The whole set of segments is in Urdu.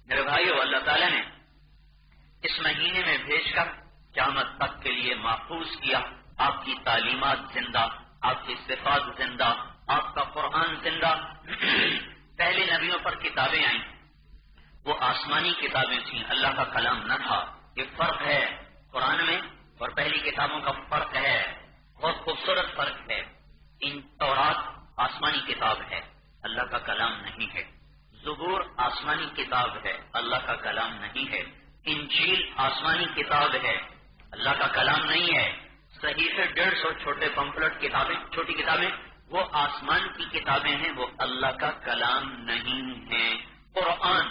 میرے بھائیو، اللہ تعالیٰ نے اس مہینے میں بھیج کر قیامت تک کے لیے محفوظ کیا آپ کی تعلیمات زندہ، آپ کی صفات زندہ، آپ کا قرآن زندہ۔ پہلے نبیوں پر کتابیں آئیں، وہ آسمانی کتابیں تھیں، اللہ کا کلام نہ تھا۔ یہ فرق ہے قرآن میں اور پہلی کتابوں کا فرق ہے، بہت خوبصورت فرق ہے۔ ان تورات آسمانی کتاب ہے، اللہ کا کلام نہیں ہے۔ زبور آسمانی کتاب ہے، اللہ کا کلام نہیں ہے۔ انجیل آسمانی کتاب ہے، اللہ کا کلام نہیں ہے۔ صحیفے 150 چھوٹے پمفلٹ کتابیں، چھوٹی کتابیں، وہ آسمان کی کتابیں ہیں، وہ اللہ کا کلام نہیں ہے۔ قرآن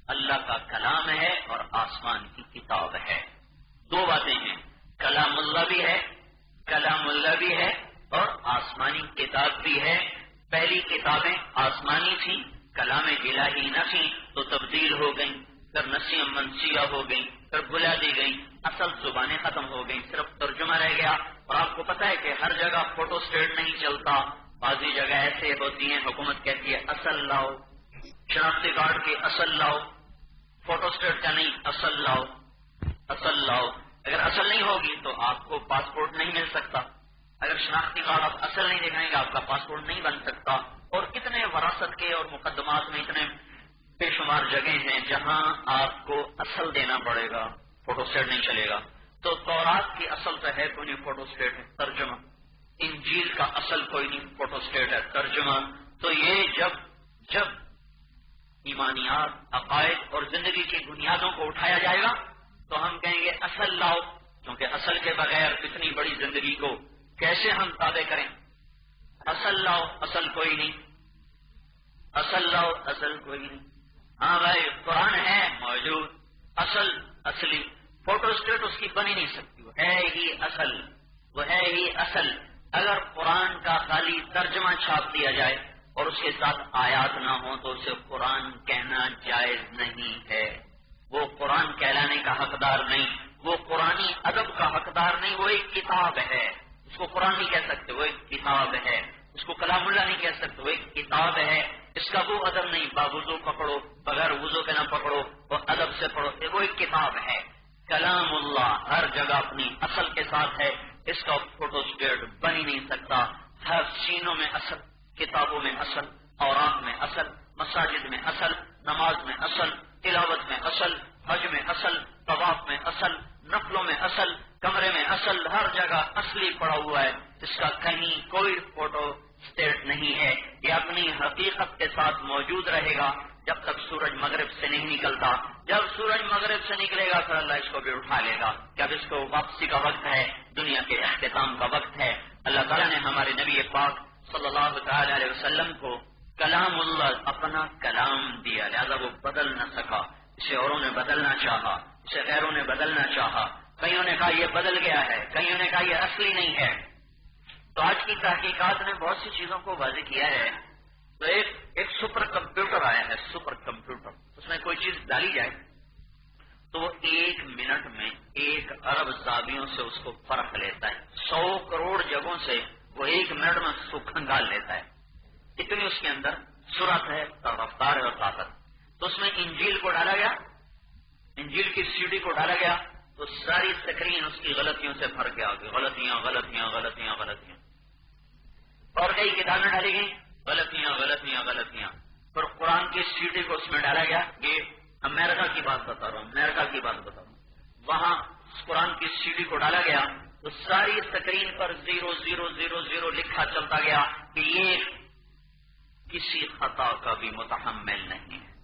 اللہ کا کلام ہے اور آسمان کی کتاب ہے۔ دو باتیں ہیں، کلام اللہ بھی ہے، کلام اللہ بھی ہے اور آسمانی کتاب بھی ہے۔ پہلی کتابیں آسمانی تھیں، کلام الہی نہ تھیں تو تبدیل ہو گئیں، پھر نسیہ منسیہ ہو گئیں، پھر بلا دی گئیں، اصل زبانیں ختم ہو گئیں، صرف ترجمہ رہ گیا۔ اور آپ کو پتہ ہے کہ ہر جگہ فوٹو اسٹیٹ نہیں چلتا، بعضی جگہ ایسے ہوتی ہیں حکومت کہتی ہے اصل لاؤ، شناختی کارڈ کی اصل لاؤ، فوٹو اسٹیٹ کا نہیں، اصل لاؤ، اصل لاؤ۔ اگر اصل نہیں ہوگی تو آپ کو پاسپورٹ نہیں مل سکتا، اگر شناختی کارڈ آپ اصل نہیں دکھائیں گے آپ کا پاسپورٹ نہیں بن سکتا۔ اور اتنے وراثت کے اور مقدمات میں اتنے بے شمار جگہیں ہیں جہاں آپ کو اصل دینا پڑے گا، فوٹو اسٹیٹ نہیں چلے گا۔ تو تورات کی اصل تو ہے کوئی نہیں، فوٹو اسٹیٹ ہے، ترجمہ۔ انجیل کا اصل کوئی نہیں، فوٹو اسٹیٹ ہے، ترجمہ۔ تو یہ جب ایمانیات، عقائد اور زندگی کی بنیادوں کو اٹھایا جائے گا تو ہم کہیں گے اصل لاؤ، کیونکہ اصل کے بغیر اتنی بڑی زندگی کو کیسے ہم تابع کریں؟ اصل لاؤ، اصل کوئی نہیں، اصل لاؤ، اصل کوئی نہیں۔ ہاں بھائی قرآن ہے موجود، اصل اصلی، فوٹو اسٹیٹ اس کی بن ہی نہیں سکتی، وہ ہے ہی اصل، وہ ہے ہی اصل۔ اگر قرآن کا خالی ترجمہ چھاپ دیا جائے اور اس کے ساتھ آیات نہ ہوں تو اسے قرآن کہنا جائز نہیں ہے، وہ قرآن کہلانے کا حقدار نہیں، وہ قرآنی ادب کا حقدار نہیں، وہ ایک کتاب ہے، اس کو قرآن نہیں کہہ سکتے، وہ ایک کتاب ہے۔ اس کو کلام اللہ نہیں کہہ سکتے، وہ ایک کتاب ہے۔ اس کا وہ ادب نہیں، باوضو پکڑو، بغیر وضو کے نہ پکڑو، وہ ادب سے پڑھو، وہ ایک کتاب ہے۔ کلام اللہ ہر جگہ اپنی اصل کے ساتھ ہے، اس کا فوٹو اسٹیٹ بن ہی نہیں سکتا۔ ہر سینوں میں اصل، کتابوں میں اصل، اوراق میں اصل، مساجد میں اصل، نماز میں اصل، تلاوت میں اصل، حج میں اصل، طواف میں اصل، نفلوں میں اصل، کمرے میں اصل، ہر جگہ اصلی پڑا ہوا ہے، اس کا کہیں کوئی فوٹو اسٹیٹ نہیں ہے۔ یہ اپنی حقیقت کے ساتھ موجود رہے گا جب تک سورج مغرب سے نہیں نکلتا۔ جب سورج مغرب سے نکلے گا پھر اللہ اس کو بھی اٹھا لے گا، جب اس کو واپسی کا وقت ہے، دنیا کے اختتام کا وقت ہے۔ اللہ تعالیٰ نے ہمارے نبی پاک صلی اللہ تعالی علیہ وسلم کو کلام اللہ اپنا کلام دیا، لہذا وہ بدل نہ سکا۔ اسے اوروں نے بدلنا چاہا، اسے غیروں نے بدلنا چاہا، کئیوں نے کہا یہ بدل گیا ہے، کئیوں نے کہا یہ اصلی نہیں ہے۔ تو آج کی تحقیقات نے بہت سی چیزوں کو واضح کیا ہے۔ تو ایک سپر کمپیوٹر آیا ہے، سپر کمپیوٹر، اس میں کوئی چیز ڈالی جائے تو وہ 1 منٹ میں 1 ارب زاویوں سے اس کو فرق لیتا ہے، 100 کروڑ جگہوں سے وہ 1 منٹ میں اس کو کھنگال لیتا ہے، اتنی اس کے اندر سرعت ہے اور رفتار ہے اور طاقت۔ تو اس میں انجیل کو ڈالا گیا، انجیل کی CD کو ڈالا گیا تو ساری سکرین اس کی غلطیوں سے بھر کے آ گئی، غلطیاں غلطیاں غلطیاں غلطیاں، اور کئی کتابیں ڈالی گئیں، غلطیاں غلطیاں غلطیاں۔ پھر قرآن کی CD کو اس میں ڈالا گیا، یہ امریکہ کی بات بتا رہا ہوں، امریکہ کی بات بتا رہا ہوں، وہاں قرآن کی CD کو ڈالا گیا تو ساری سکرین پر 0000 لکھا چلتا گیا کہ یہ کسی خطا کا بھی متحمل نہیں ہے۔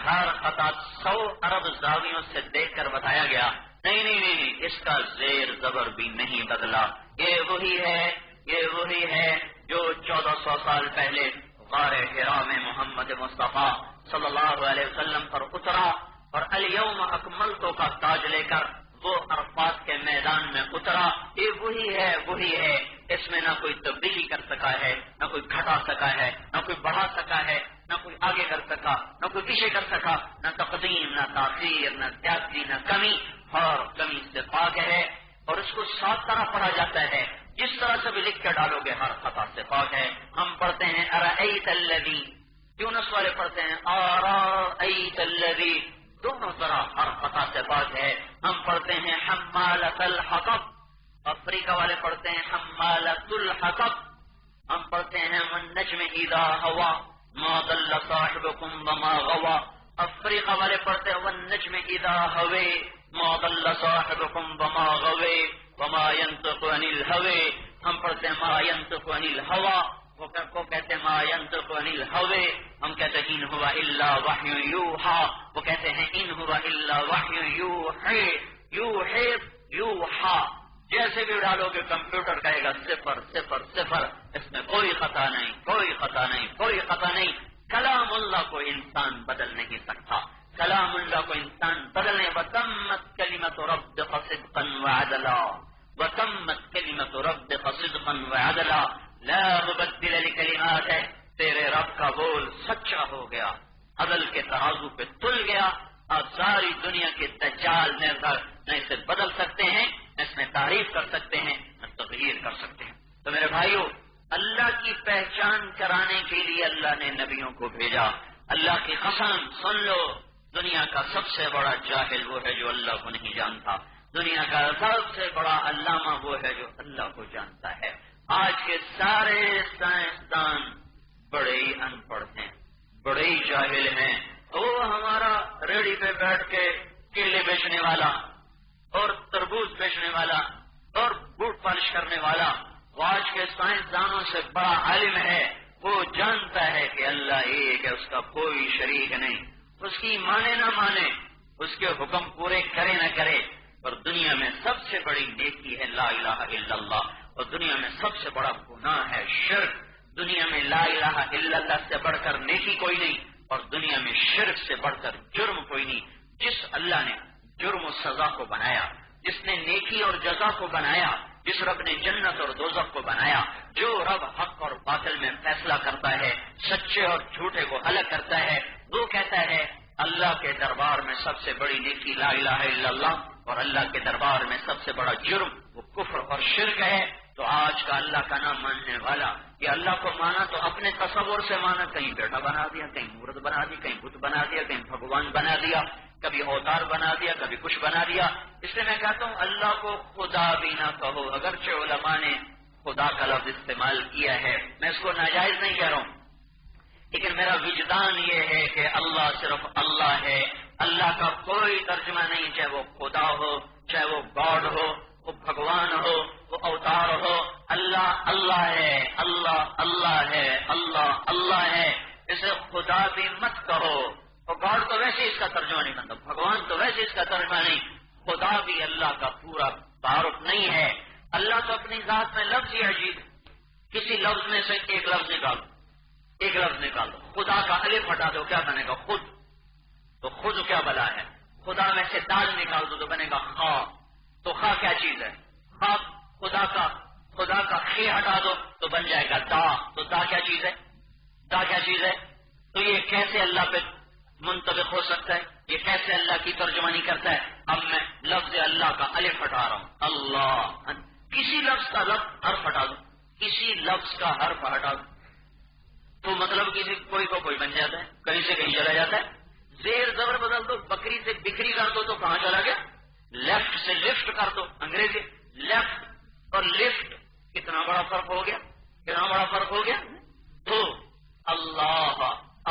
ہر خطا 100 ارب زاویوں سے دیکھ کر بتایا گیا، نہیں نہیں نہیں، اس کا زیر زبر بھی نہیں بدلا، یہ وہی ہے جو 1400 سال پہلے غار حرا میں محمد مصطفیٰ صلی اللہ علیہ وسلم پر اترا اور الیوم اکملتو کا تاج لے کر وہ عرفات کے میدان میں اترا، یہ وہی ہے، اس میں نہ کوئی تبدیلی کر سکا ہے، نہ کوئی گھٹا سکا ہے، نہ کوئی بڑھا سکا ہے، نہ کوئی آگے کر سکا، نہ کوئی پیچھے کر سکا، نہ تقدیم، نہ تاخیر، نہ زیادتی، نہ کمی، اور کمی سے پاک ہے۔ اور اس کو 7 طرح پڑھا جاتا ہے، جس طرح سے بھی لکھ کے ڈالو گے ہر خطا سے پاک ہے۔ ہم پڑھتے ہیں ارأیت الذی، یونس والے پڑھتے ہیں ارأیت الذی، دونوں طرح ہر خطا سے پاک ہے. ہم پڑھتے ہیں حمالۃ الحطب، افریقہ والے پڑھتے ہیں حمالۃ الحطب. ہم پڑھتے ہیں والنجم اذا ہوا ما ضل صاحبکم وما غوا. افریقہ والے پڑھتے ہیں والنجم اذا ہوے ما ضل صاحبکم وما غوے وما ينطق عن الهوى. ہم پڑھتے ہیں ما ينطق عن الهوى، وہ کہتے ہیں ما ينطق عن الهوى. ہم کہتے ہیں ان هو الا وحی یوحى، وہ کہتے ہیں ان هو الا وحی یوحى. یوحى یوحى جیسے بھی ڈالو گے کمپیوٹر کہے گا 0 0 0. اس میں کوئی خطا نہیں، کوئی خطا نہیں، کوئی خطا نہیں. کلام اللہ کو انسان بدل نہیں سکتا، کلام اللہ کو انسان بدلنے. وتمت کلمۃ ربک صدقا وعدلا، وتمت کلمۃ ربک صدقا وعدلا لا مبدل لکلماتہ. تیرے رب کا بول سچا ہو گیا، عدل کے ترازو پہ تل گیا. آپ ساری دنیا کے دجال نہ اسے بدل سکتے ہیں، نہ اس میں تعریف کر سکتے ہیں، نہ تغیر کر سکتے ہیں. تو میرے بھائیو، اللہ کی پہچان کرانے کے لیے اللہ نے نبیوں کو بھیجا. اللہ کی قسم سن لو، دنیا کا سب سے بڑا جاہل وہ ہے جو اللہ کو نہیں جانتا. دنیا کا سب سے بڑا علامہ وہ ہے جو اللہ کو جانتا ہے. آج کے سارے سائنسدان بڑے ہی ان پڑھ ہیں، بڑے ہی جاہل ہیں. وہ ہمارا ریڑھی پہ بیٹھ کے کیلے بیچنے والا اور تربوز بیچنے والا اور بوٹ پالش کرنے والا، وہ آج کے سائنسدانوں سے بڑا عالم ہے. وہ جانتا ہے کہ اللہ ایک ہے، اس کا کوئی شریک نہیں. اس کی مانے نہ مانے، اس کے حکم پورے کرے نہ کرے، اور دنیا میں سب سے بڑی نیکی ہے لا الہ الا اللہ، اور دنیا میں سب سے بڑا گناہ ہے شرک. دنیا میں لا الہ الا اللہ سے بڑھ کر نیکی کوئی نہیں، اور دنیا میں شرک سے بڑھ کر جرم کوئی نہیں. جس اللہ نے جرم و سزا کو بنایا، جس نے نیکی اور جزا کو بنایا، جس رب نے جنت اور دوزخ کو بنایا، جو رب حق اور باطل میں فیصلہ کرتا ہے، سچے اور جھوٹے کو الگ کرتا ہے، وہ کہتا ہے اللہ کے دربار میں سب سے بڑی نیکی لا الہ الا اللہ، اور اللہ کے دربار میں سب سے بڑا جرم وہ کفر اور شرک ہے. تو آج کا اللہ کا نام ماننے والا، یہ اللہ کو مانا تو اپنے تصور سے مانا، کہیں بیٹا بنا دیا، کہیں مورت بنا دی، کہیں بت بنا دیا، کہیں بھگوان بنا دیا، کبھی اوتار بنا دیا، کبھی کچھ بنا دیا. اس لیے میں کہتا ہوں اللہ کو خدا بھی نہ کہو. اگرچہ علماء نے خدا کا لفظ استعمال کیا ہے، میں اس کو ناجائز نہیں کہہ رہا ہوں، لیکن میرا وجدان یہ ہے کہ اللہ صرف اللہ ہے. اللہ کا کوئی ترجمہ نہیں، چاہے وہ خدا ہو، چاہے وہ گاڈ ہو، وہ بھگوان ہو، وہ اوتار ہو. اللہ اللہ ہے، اللہ اللہ ہے، اللہ اللہ ہے. اسے خدا بھی مت کہو. اور گاڈ تو ویسے اس کا ترجمہ نہیں بنتا، بھگوان تو ویسے اس کا ترجمہ نہیں. خدا بھی اللہ کا پورا تعارف نہیں ہے. اللہ تو اپنی ذات میں لفظ ہی عجیب ہے. کسی لفظ میں سے ایک لفظ نکالو، ایک لفظ نکالو. خدا کا الف ہٹا دو، کیا بنے گا؟ خود. تو خود کیا بلا ہے؟ خدا میں سے دال نکال دو تو بنے گا خا. تو خا کیا چیز ہے؟ خا خدا کا خے ہٹا دو تو بن جائے گا دا. تو دا کیا چیز ہے؟ دا کیا چیز ہے؟ تو یہ کیسے اللہ پہ منطبق ہو سکتا ہے؟ یہ کیسے اللہ کی ترجمانی کرتا ہے؟ اب میں لفظ اللہ کا الف ہٹا رہا ہوں، اللہ. کسی لفظ کا حرف ہٹا دو، کسی لفظ کا حرف ہٹا دو تو مطلب کسی کوئی کو کوئی بن جاتا ہے، کہیں سے کہیں چلا جاتا ہے. زیر زبر بدل دو، بکری سے بکری کر دو تو کہاں چلا گیا؟ لیفٹ سے لفٹ کر دو. انگریزی لیفٹ اور لفٹ کتنا بڑا فرق ہو گیا، کتنا بڑا فرق ہو گیا. تو اللہ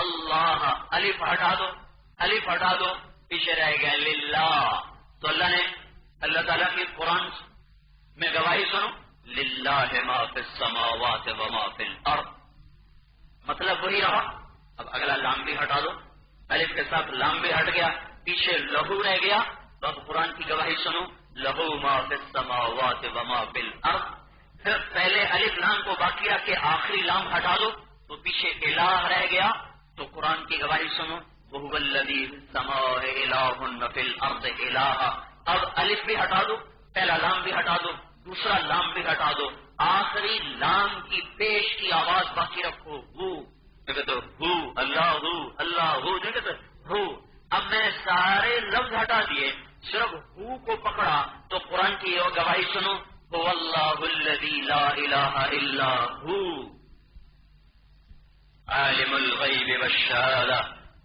اللہ الف ہٹا دو، الف ہٹا دو، پیچھے رہ گیا للہ. تو اللہ تعالیٰ کی قرآن میں گواہی سنو، للہ ما فی السماوات و ما فی الارض. مطلب وہی رہا. اب اگلا لام بھی ہٹا دو، الف کے ساتھ لام بھی ہٹ گیا، پیچھے لہو رہ گیا. تو اب قرآن کی گواہی سنو، لہو ما فی السماوات و ما فی الارض. پھر پہلے الف لام کو باقی رکھ کے آخری لام ہٹا دو تو پیچھے الہ رہ گیا. تو قرآن کی گواہی سنو، وَهُوَ الَّذِي فِي السَّمَاءِ إِلَٰهٌ وَفِي الْأَرْضِ إِلَٰهٌ. اب الف بھی ہٹا دو، پہلا لام بھی ہٹا دو، دوسرا لام بھی ہٹا دو، آخری لام کی پیش کی آواز باقی رکھو. ہو کہتے ہو، اللہ ہو، اللہ ہو نہیں کہتے ہو. اب میں سارے لفظ ہٹا دیے، صرف ہو کو پکڑا. تو قرآن کی گواہی سنو، هو اللہ الذی لا الہ الا ہو عالم الغیب والشہادہ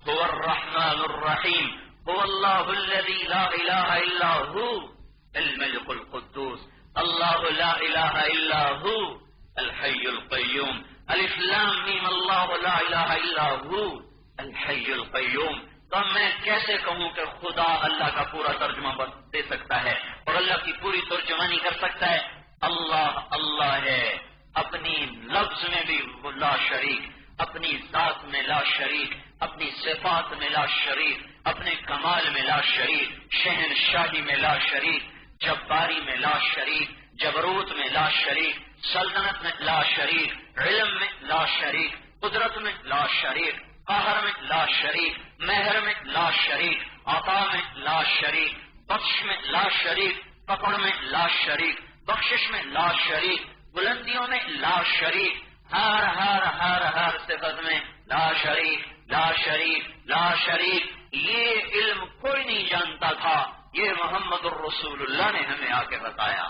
هو الرحمن الرحیم الرحیم هو اللہ الذی لا الہ الا هو الملک القدوس اللہ لا الہ الا هو الحی القیوم الف لام میم اللہ لا الہ الا هو الحی القیوم. تو میں کیسے کہوں کہ خدا اللہ کا پورا ترجمہ دے سکتا ہے اور اللہ کی پوری ترجمانی کر سکتا ہے؟ اللہ اللہ ہے، اپنی لفظ میں بھی لا شریک، اپنی ذات میں لا شریک، اپنی صفات میں لا شریک، اپنے کمال میں لا شریک، شہنشاہی میں لا شریک، جباری میں لا شریک، جبروت میں لا شریک، سلطنت میں لا شریک، علم میں لا شریک، قدرت میں لا شریک، قہر میں لا شریک، مہر میں لا شریک، عطا میں لا شریک، بخش میں لا شریک، پکڑ میں لا شریک، بخشش میں لا شریک، بلندیوں میں لا شریک، ہر ہر ہر ہر صفت میں لا شریک لا شریک لا شریک. یہ علم کوئی نہیں جانتا تھا، یہ محمد الرسول اللہ نے ہمیں آ کے بتایا.